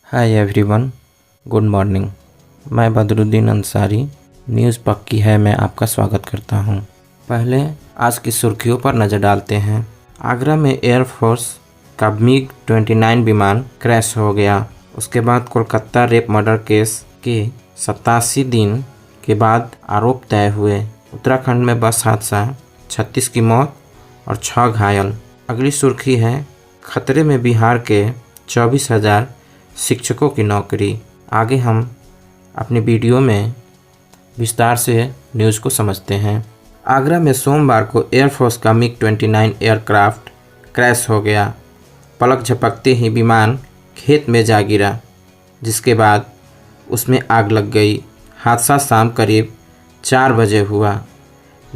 Hi everyone, good morning. मैं Badruddin Ansari, news पक्की है में आपका स्वागत करता हूं। पहले आज की सुर्खियों पर नज़र डालते हैं। आगरा में एयरफोर्स का MiG-29 विमान क्रैश हो गया। उसके बाद कोलकाता रेप मर्डर केस के 87 दिन के बाद आरोप तय हुए। उत्तराखंड में बस हादसा, 36 की मौत और 6 घायल। अगली सुर्खी है, खतरे में बिहार के 24,000 शिक्षकों की नौकरी। आगे हम अपनी वीडियो में विस्तार से न्यूज़ को समझते हैं। आगरा में सोमवार को एयरफोर्स का MiG-29 एयरक्राफ्ट क्रैश हो गया। पलक झपकते ही विमान खेत में जा गिरा, जिसके बाद उसमें आग लग गई। हादसा शाम करीब 4 बजे हुआ।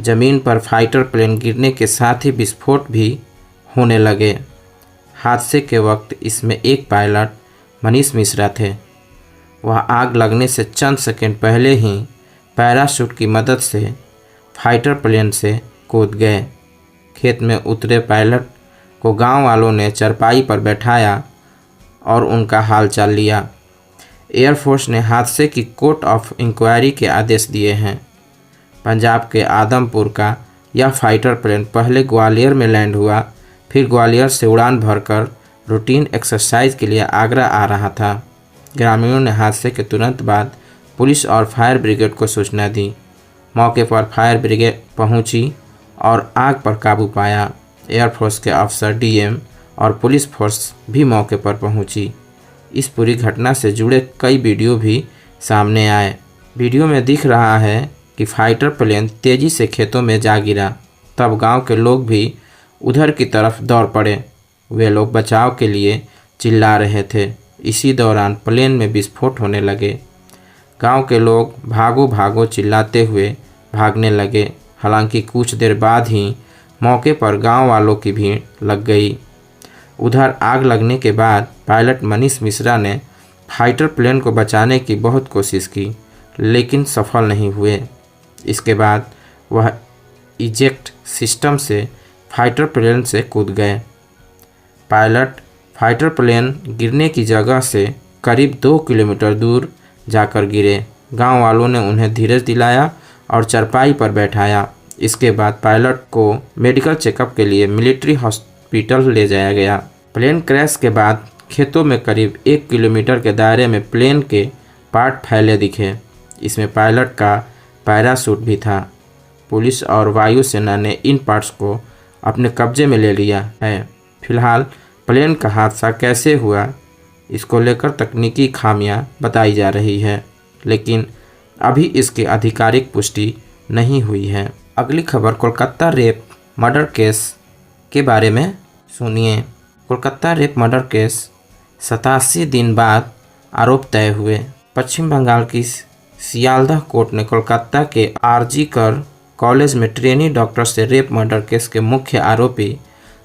ज़मीन पर फाइटर प्लेन गिरने के साथ ही विस्फोट भी होने लगे। हादसे के वक्त इसमें एक पायलट मनीष मिश्रा थे। वह आग लगने से चंद सेकंड पहले ही पैराशूट की मदद से फाइटर प्लेन से कूद गए। खेत में उतरे पायलट को गांव वालों ने चरपाई पर बैठाया और उनका हालचाल लिया। एयरफोर्स ने हादसे की कोर्ट ऑफ इंक्वायरी के आदेश दिए हैं। पंजाब के आदमपुर का यह फाइटर प्लेन पहले ग्वालियर में लैंड हुआ, फिर ग्वालियर से उड़ान भरकर रूटीन एक्सरसाइज के लिए आगरा आ रहा था। ग्रामीणों ने हादसे के तुरंत बाद पुलिस और फायर ब्रिगेड को सूचना दी। मौके पर फायर ब्रिगेड पहुंची और आग पर काबू पाया। एयरफोर्स के अफसर, डीएम और पुलिस फोर्स भी मौके पर पहुंची। इस पूरी घटना से जुड़े कई वीडियो भी सामने आए। वीडियो में दिख रहा है कि फाइटर प्लेन तेज़ी से खेतों में जा गिरा। तब गांव के लोग भी उधर की तरफ दौड़ पड़े। वे लोग बचाव के लिए चिल्ला रहे थे। इसी दौरान प्लेन में विस्फोट होने लगे। गांव के लोग भागो भागो चिल्लाते हुए भागने लगे। हालांकि कुछ देर बाद ही मौके पर गांव वालों की भीड़ लग गई। उधर आग लगने के बाद पायलट मनीष मिश्रा ने फाइटर प्लेन को बचाने की बहुत कोशिश की, लेकिन सफल नहीं हुए। इसके बाद वह इजेक्ट सिस्टम से फाइटर प्लेन से कूद गए। पायलट फाइटर प्लेन गिरने की जगह से करीब 2 किलोमीटर दूर जाकर गिरे। गांव वालों ने उन्हें धीरज दिलाया और चरपाई पर बैठाया। इसके बाद पायलट को मेडिकल चेकअप के लिए मिलिट्री हॉस्पिटल ले जाया गया। प्लेन क्रैश के बाद खेतों में करीब 1 किलोमीटर के दायरे में प्लेन के पार्ट फैले दिखे। इसमें पायलट का पैराशूट भी था। पुलिस और वायुसेना ने इन पार्ट्स को अपने कब्जे में ले लिया है। फिलहाल प्लेन का हादसा कैसे हुआ, इसको लेकर तकनीकी खामियां बताई जा रही है, लेकिन अभी इसकी आधिकारिक पुष्टि नहीं हुई है। अगली खबर कोलकाता रेप मर्डर केस के बारे में सुनिए। कोलकाता रेप मर्डर केस 87 दिन बाद आरोप तय हुए। पश्चिम बंगाल की सियालदह कोर्ट ने कोलकाता के आरजी कर कॉलेज में ट्रेनी डॉक्टर से रेप मर्डर केस के मुख्य आरोपी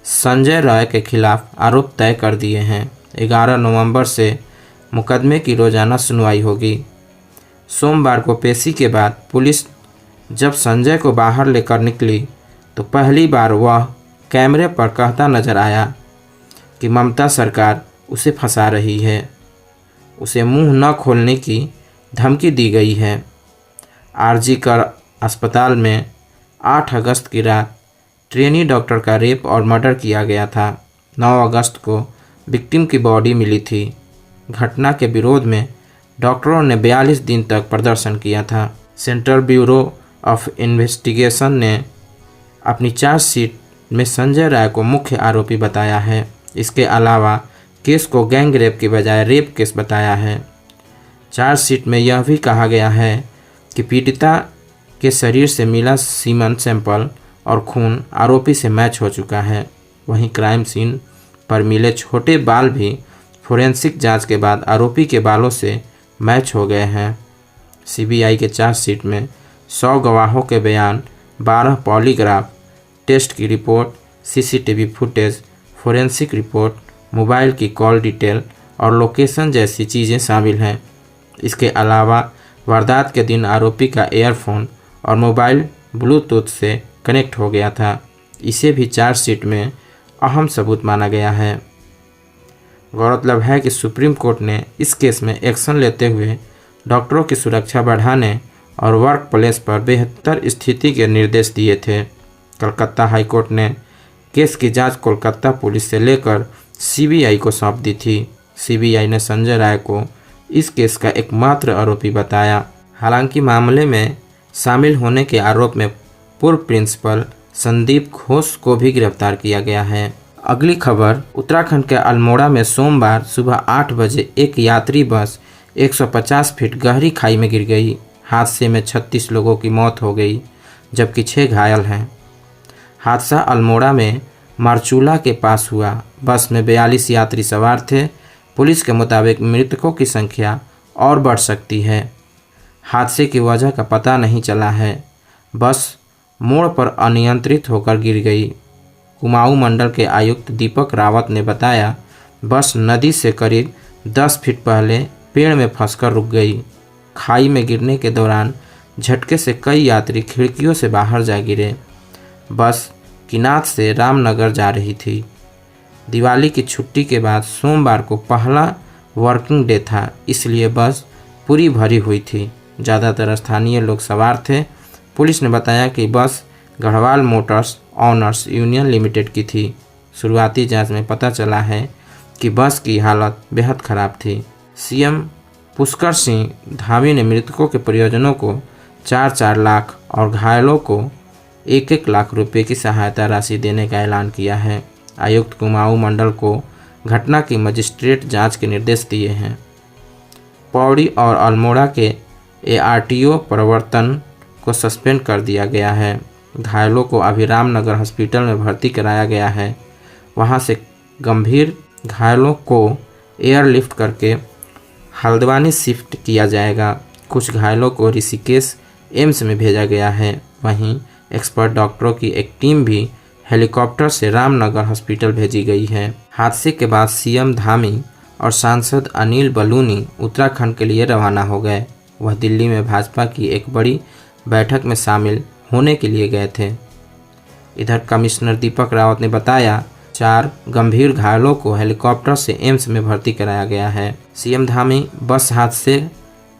संजय रॉय के खिलाफ आरोप तय कर दिए हैं। 11 नवंबर से मुकदमे की रोजाना सुनवाई होगी। सोमवार को पेशी के बाद पुलिस जब संजय को बाहर लेकर निकली तो पहली बार वह कैमरे पर कहता नजर आया कि ममता सरकार उसे फंसा रही है। उसे मुंह न खोलने की धमकी दी गई है। आरजी कर अस्पताल में 8 अगस्त की रात ट्रेनी डॉक्टर का रेप और मर्डर किया गया था। 9 अगस्त को विक्टिम की बॉडी मिली थी। घटना के विरोध में डॉक्टरों ने 42 दिन तक प्रदर्शन किया था। सेंट्रल ब्यूरो ऑफ इन्वेस्टिगेशन ने अपनी चार्जशीट में संजय राय को मुख्य आरोपी बताया है। इसके अलावा केस को गैंग रेप की बजाय रेप केस बताया है। चार्जशीट में यह भी कहा गया है कि पीड़िता के शरीर से मिला सीमन सैंपल और खून आरोपी से मैच हो चुका है। वहीं क्राइम सीन पर मिले छोटे बाल भी फोरेंसिक जांच के बाद आरोपी के बालों से मैच हो गए हैं। सीबीआई के चार्जशीट में 100 गवाहों के बयान, 12 पॉलीग्राफ टेस्ट की report, CCTV footage, forensic report, mobile की कॉल डिटेल और लोकेशन जैसी चीज़ें शामिल हैं। इसके अलावा वारदात के दिन आरोपी का एयरफोन और मोबाइल ब्लूटूथ से कनेक्ट हो गया था। इसे भी चार्जशीट में अहम सबूत माना गया है। गौरतलब है कि सुप्रीम कोर्ट ने इस केस में एक्शन लेते हुए डॉक्टरों की सुरक्षा बढ़ाने और वर्क प्लेस पर बेहतर स्थिति के निर्देश दिए थे। कलकत्ता हाईकोर्ट ने केस की जांच कोलकाता पुलिस से लेकर सीबीआई को सौंप दी थी। सीबीआई ने संजय राय को इस केस का एकमात्र आरोपी बताया। हालांकि मामले में शामिल होने के आरोप में पूर्व प्रिंसिपल संदीप घोष को भी गिरफ्तार किया गया है। अगली खबर, उत्तराखंड के अल्मोड़ा में सोमवार सुबह 8 बजे एक यात्री बस 150 फीट गहरी खाई में गिर गई। हादसे में 36 लोगों की मौत हो गई, जबकि 6 घायल हैं। हादसा अल्मोड़ा में मारचूला के पास हुआ। बस में 42 यात्री सवार थे। पुलिस के मुताबिक मृतकों की संख्या और बढ़ सकती है। हादसे की वजह का पता नहीं चला है। बस मोड़ पर अनियंत्रित होकर गिर गई। कुमाऊं मंडल के आयुक्त दीपक रावत ने बताया, बस नदी से करीब 10 फीट पहले पेड़ में फंसकर रुक गई। खाई में गिरने के दौरान झटके से कई यात्री खिड़कियों से बाहर जा गिरे। बस किनात से रामनगर जा रही थी। दिवाली की छुट्टी के बाद सोमवार को पहला वर्किंग डे था, इसलिए बस पूरी भरी हुई थी। ज़्यादातर स्थानीय लोग सवार थे। पुलिस ने बताया कि बस Garhwal Motors honours union limited की थी। शुरुआती जांच में पता चला है कि बस की हालत बेहद खराब थी। सीएम पुष्कर सिंह धामी ने मृतकों के परिजनों को 4-4 लाख और घायलों को 1-1 लाख रुपए की सहायता राशि देने का ऐलान किया है। आयुक्त कुमाऊं मंडल को घटना की मजिस्ट्रेट जांच के निर्देश दिए हैं। पौड़ी और अल्मोड़ा के एआरटीओ प्रवर्तन को सस्पेंड कर दिया गया है। घायलों को अभी रामनगर हॉस्पिटल में भर्ती कराया गया है। वहां से गंभीर घायलों को एयरलिफ्ट करके हल्द्वानी शिफ्ट किया जाएगा। कुछ घायलों को ऋषिकेश एम्स में भेजा गया है। वहीं एक्सपर्ट डॉक्टरों की एक टीम भी हेलीकॉप्टर से रामनगर हॉस्पिटल भेजी गई है। हादसे के बाद सीएम धामी और सांसद अनिल बलूनी उत्तराखंड के लिए रवाना हो गए। वह दिल्ली में भाजपा की एक बड़ी बैठक में शामिल होने के लिए गए थे। इधर कमिश्नर दीपक रावत ने बताया, 4 गंभीर घायलों को हेलीकॉप्टर से एम्स में भर्ती कराया गया है। सीएम धामी बस हादसे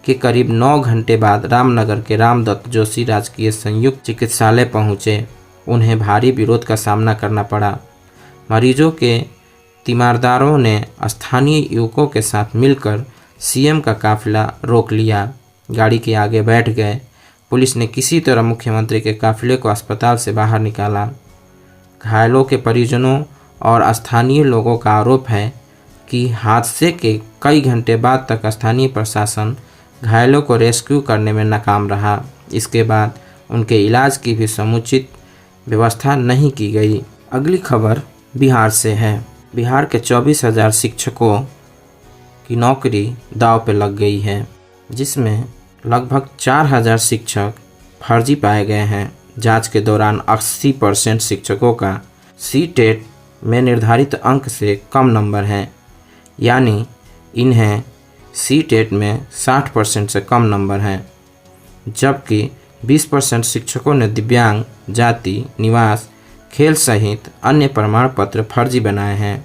के करीब 9 घंटे बाद रामनगर के रामदत्त जोशी राजकीय संयुक्त चिकित्सालय पहुंचे। उन्हें भारी विरोध का सामना करना पड़ा। मरीजों के तीमारदारों ने स्थानीय युवकों के साथ मिलकर सीएम का काफिला रोक लिया। गाड़ी के आगे बैठ गए। पुलिस ने किसी तरह मुख्यमंत्री के काफिले को अस्पताल से बाहर निकाला। घायलों के परिजनों और स्थानीय लोगों का आरोप है कि हादसे के कई घंटे बाद तक स्थानीय प्रशासन घायलों को रेस्क्यू करने में नाकाम रहा। इसके बाद उनके इलाज की भी समुचित व्यवस्था नहीं की गई। अगली खबर बिहार से है। बिहार के 24,000 शिक्षकों की नौकरी दांव पे लग गई है, जिसमें लगभग 4,000 शिक्षक फर्जी पाए गए हैं। जांच के दौरान 80% शिक्षकों का सीटेट में निर्धारित अंक से कम नंबर हैं, यानी इन्हें सीटेट में 60% से कम नंबर हैं, जबकि 20% शिक्षकों ने दिव्यांग, जाति, निवास, खेल सहित अन्य प्रमाण पत्र फर्जी बनाए हैं।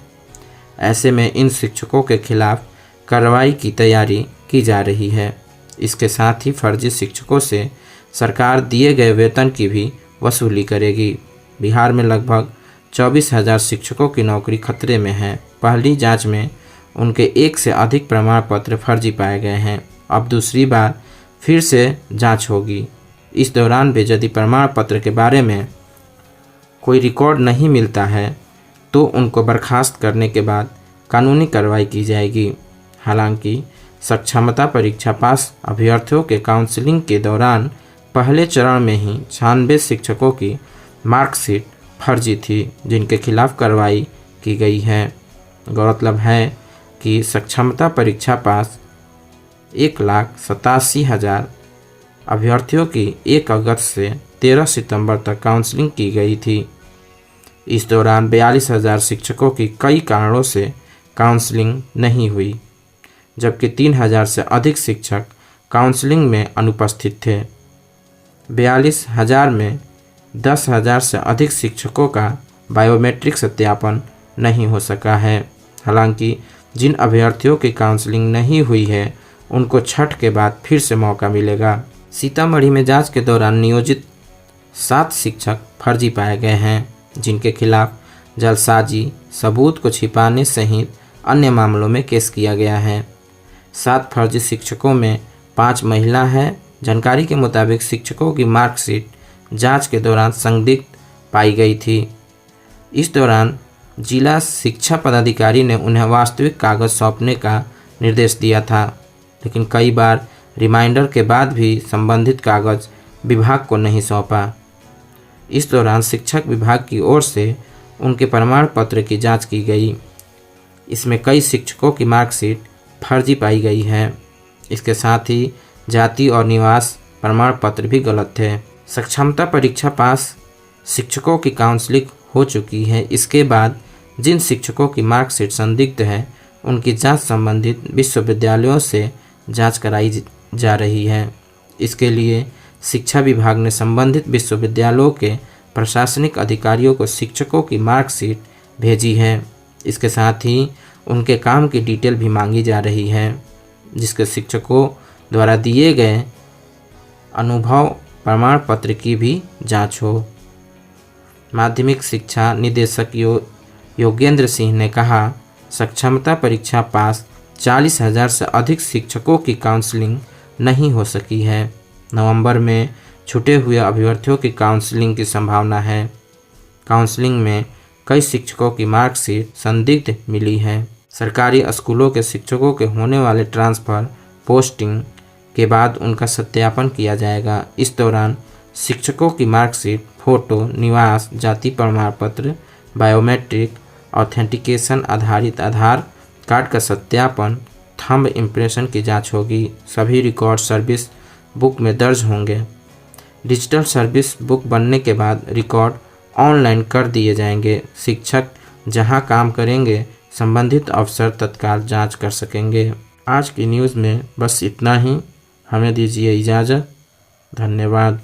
ऐसे में इन शिक्षकों के खिलाफ कार्रवाई की तैयारी की जा रही है। इसके साथ ही फर्जी शिक्षकों से सरकार दिए गए वेतन की भी वसूली करेगी। बिहार में लगभग 24,000 शिक्षकों की नौकरी खतरे में है। पहली जांच में उनके 1 से अधिक प्रमाण पत्र फर्जी पाए गए हैं। अब दूसरी बार फिर से जांच होगी। इस दौरान भी यदि प्रमाण पत्र के बारे में कोई रिकॉर्ड नहीं मिलता है तो उनको बर्खास्त करने के बाद कानूनी कार्रवाई की जाएगी। हालांकि सक्षमता परीक्षा पास अभ्यर्थियों के काउंसलिंग के दौरान पहले चरण में ही 96 शिक्षकों की मार्कशीट फर्जी थी, जिनके खिलाफ कार्रवाई की गई है। गौरतलब है कि सक्षमता परीक्षा पास 1,87,000 अभ्यर्थियों की 1 अगस्त से 13 सितंबर तक काउंसलिंग की गई थी। इस दौरान 42,000 शिक्षकों की कई कारणों से काउंसलिंग नहीं हुई, जबकि 3,000 से अधिक शिक्षक काउंसलिंग में अनुपस्थित थे। 42,000 में 10,000 से अधिक शिक्षकों का बायोमेट्रिक सत्यापन नहीं हो सका है। हालांकि जिन अभ्यर्थियों की काउंसलिंग नहीं हुई है उनको छठ के बाद फिर से मौका मिलेगा। सीतामढ़ी में जांच के दौरान नियोजित 7 शिक्षक फर्जी पाए गए हैं, जिनके खिलाफ जालसाजी, सबूत को छिपाने सहित अन्य मामलों में केस किया गया है। 7 फर्जी शिक्षकों में 5 महिला हैं। जानकारी के मुताबिक शिक्षकों की मार्कशीट जांच के दौरान संदिग्ध पाई गई थी। इस दौरान जिला शिक्षा पदाधिकारी ने उन्हें वास्तविक कागज सौंपने का निर्देश दिया था, लेकिन कई बार रिमाइंडर के बाद भी संबंधित कागज विभाग को नहीं सौंपा। इस दौरान शिक्षक विभाग की ओर से उनके प्रमाण पत्र की जांच की गई। इसमें कई शिक्षकों की मार्कशीट फर्जी पाई गई है। इसके साथ ही जाति और निवास प्रमाण पत्र भी गलत थे। सक्षमता परीक्षा पास शिक्षकों की काउंसलिंग हो चुकी है। इसके बाद जिन शिक्षकों की मार्कशीट संदिग्ध है उनकी जांच संबंधित विश्वविद्यालयों से जांच कराई जा रही है। इसके लिए शिक्षा विभाग ने संबंधित विश्वविद्यालयों के प्रशासनिक अधिकारियों को शिक्षकों की मार्कशीट भेजी है। इसके साथ ही उनके काम की डिटेल भी मांगी जा रही है, जिसके शिक्षकों द्वारा दिए गए अनुभव प्रमाण पत्र की भी जांच हो। माध्यमिक शिक्षा निदेशक योगेंद्र सिंह ने कहा, सक्षमता परीक्षा पास 40,000 से अधिक शिक्षकों की काउंसलिंग नहीं हो सकी है। नवंबर में छूटे हुए अभ्यर्थियों की काउंसलिंग की संभावना है। काउंसलिंग में कई शिक्षकों की मार्कशीट संदिग्ध मिली है। सरकारी स्कूलों के शिक्षकों के होने वाले ट्रांसफ़र पोस्टिंग के बाद उनका सत्यापन किया जाएगा। इस दौरान शिक्षकों की मार्कशीट, फोटो, निवास, जाति प्रमाण पत्र, बायोमेट्रिक ऑथेंटिकेशन आधारित आधार कार्ड का सत्यापन, थंब इम्प्रेशन की जांच होगी। सभी रिकॉर्ड सर्विस बुक में दर्ज होंगे। डिजिटल सर्विस बुक बनने के बाद रिकॉर्ड ऑनलाइन कर दिए जाएंगे। शिक्षक जहां काम करेंगे संबंधित अफसर तत्काल जांच कर सकेंगे। आज की न्यूज़ में बस इतना ही। हमें दीजिए इजाज़त। धन्यवाद।